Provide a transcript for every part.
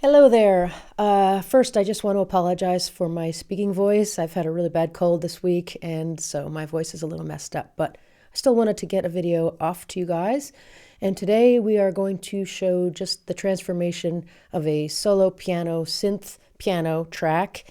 Hello there. First, I just want to apologize for my speaking voice. I've had a really bad cold this week, and so my voice is a little messed up, but I still wanted to get a video off to you guys. And today we are going to show just the transformation of a solo piano, synth piano track,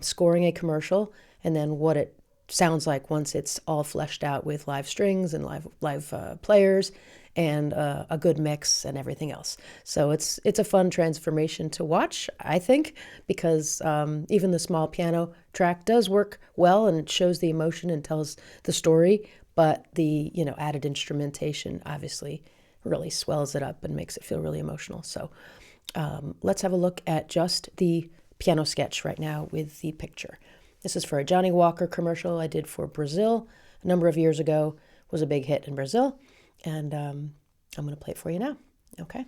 scoring a commercial, and then what it sounds like once it's all fleshed out with live strings and live players and a good mix and everything else. So it's a fun transformation to watch, I think, because even the small piano track does work well and it shows the emotion and tells the story, but the added instrumentation obviously really swells it up and makes it feel really emotional. So let's have a look at just the piano sketch right now with the picture. This is for a Johnnie Walker commercial I did for Brazil a number of years ago. It was a big hit in Brazil, and I'm going to play it for you now. Okay.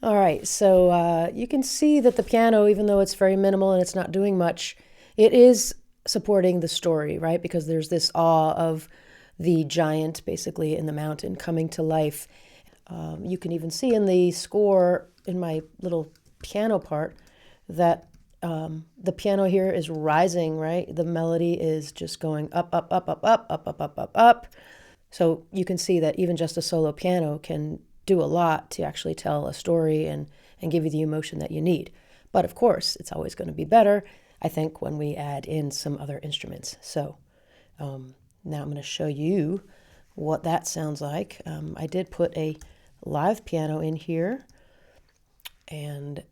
All right, so you can see that the piano, even though it's very minimal and it's not doing much, it is supporting the story, right? Because there's this awe of the giant basically in the mountain coming to life. You can even see in the score, in my little piano part, that the piano here is rising, right? The melody is just going up, up, up, up, up, up, up, up, up, up. So you can see that even just a solo piano can do a lot to actually tell a story and give you the emotion that you need. But of course, it's always going to be better, I think, when we add in some other instruments. So now I'm going to show you what that sounds like. I did put a live piano in here, and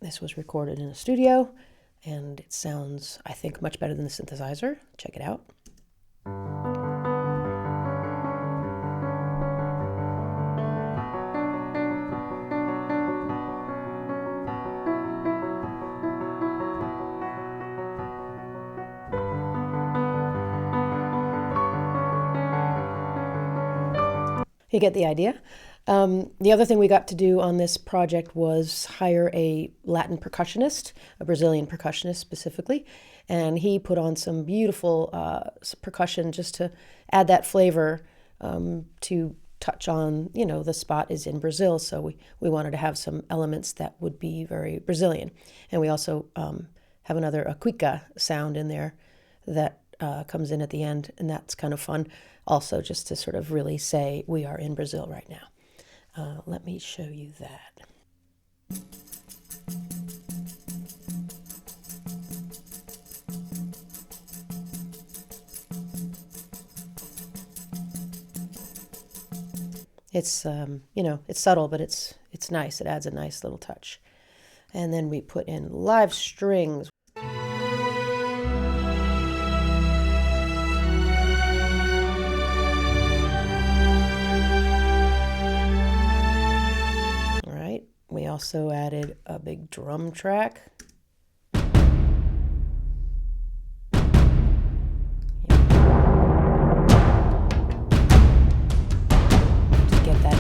this was recorded in a studio, and it sounds, I think, much better than the synthesizer. Check it out. You get the idea. The other thing we got to do on this project was hire a Latin percussionist, a Brazilian percussionist specifically, and he put on some beautiful percussion just to add that flavor to touch on, the spot is in Brazil, so we wanted to have some elements that would be very Brazilian. And we also have another a cuica sound in there that comes in at the end, and that's kind of fun also, just to sort of really say we are in Brazil right now. Let me show you that. It's it's subtle, but it's nice. It adds a nice little touch. And then we put in live strings. We also added a big drum track. To get that.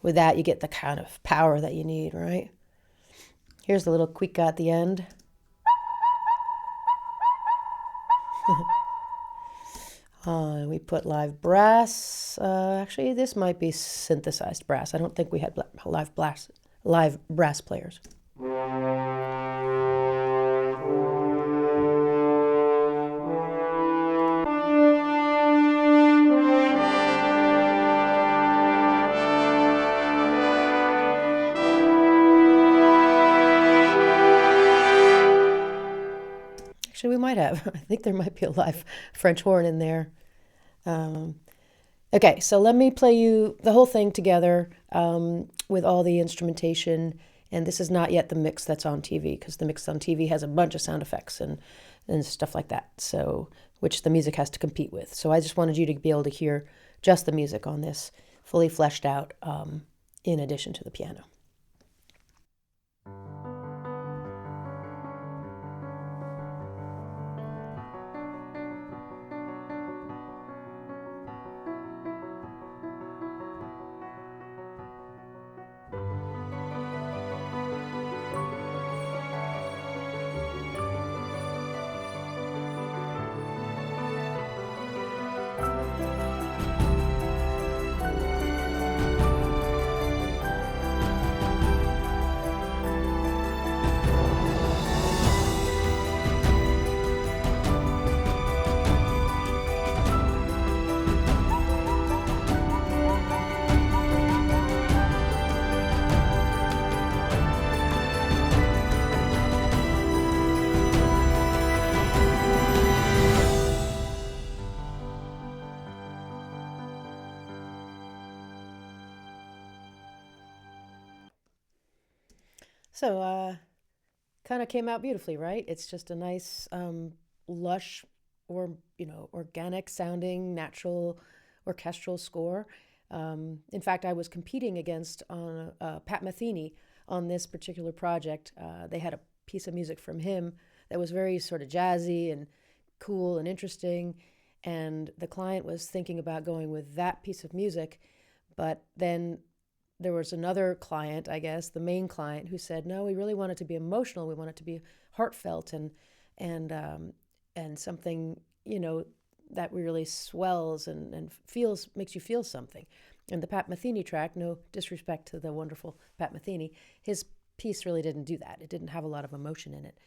With that, you get the kind of power that you need, right? Here's the little cuica at the end. We put live brass. Actually, this might be synthesized brass. I don't think we had live brass players. have. I think there might be a live French horn in there. Okay, so let me play you the whole thing together with all the instrumentation. And this is not yet the mix that's on TV, because the mix on TV has a bunch of sound effects and stuff like that, so which the music has to compete with. So I just wanted you to be able to hear just the music on this, fully fleshed out, in addition to the piano. So, kind of came out beautifully, right? It's just a nice, lush, or organic sounding, natural orchestral score. In fact, I was competing against Pat Metheny on this particular project. They had a piece of music from him that was very sort of jazzy and cool and interesting, and the client was thinking about going with that piece of music, but then there was another client, I guess, the main client, who said, no, we really want it to be emotional. We want it to be heartfelt and something, that really swells and makes you feel something. And the Pat Metheny track, no disrespect to the wonderful Pat Metheny, his piece really didn't do that. It didn't have a lot of emotion in it.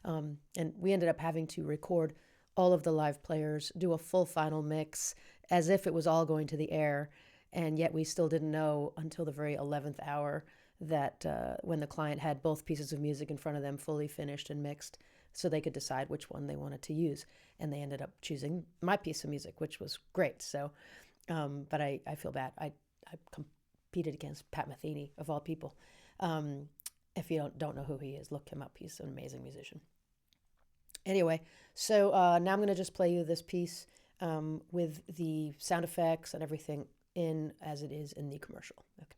And we ended up having to record all of the live players, do a full final mix as if it was all going to the air. And yet we still didn't know until the very 11th hour that when the client had both pieces of music in front of them fully finished and mixed, so they could decide which one they wanted to use. And they ended up choosing my piece of music, which was great. So, but I feel bad. I competed against Pat Metheny, of all people. If you don't know who he is, look him up. He's an amazing musician. Anyway, so now I'm going to just play you this piece with the sound effects and everything in as it is in the commercial. Okay.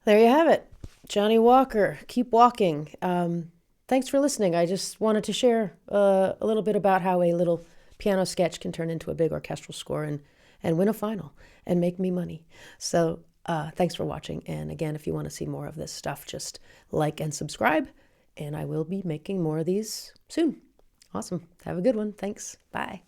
There you have it. Johnnie Walker, Keep Walking. Thanks for listening. I just wanted to share a little bit about how a little piano sketch can turn into a big orchestral score and win a final and make me money. So thanks for watching. And again, if you want to see more of this stuff, just like and subscribe. And I will be making more of these soon. Awesome. Have a good one. Thanks. Bye.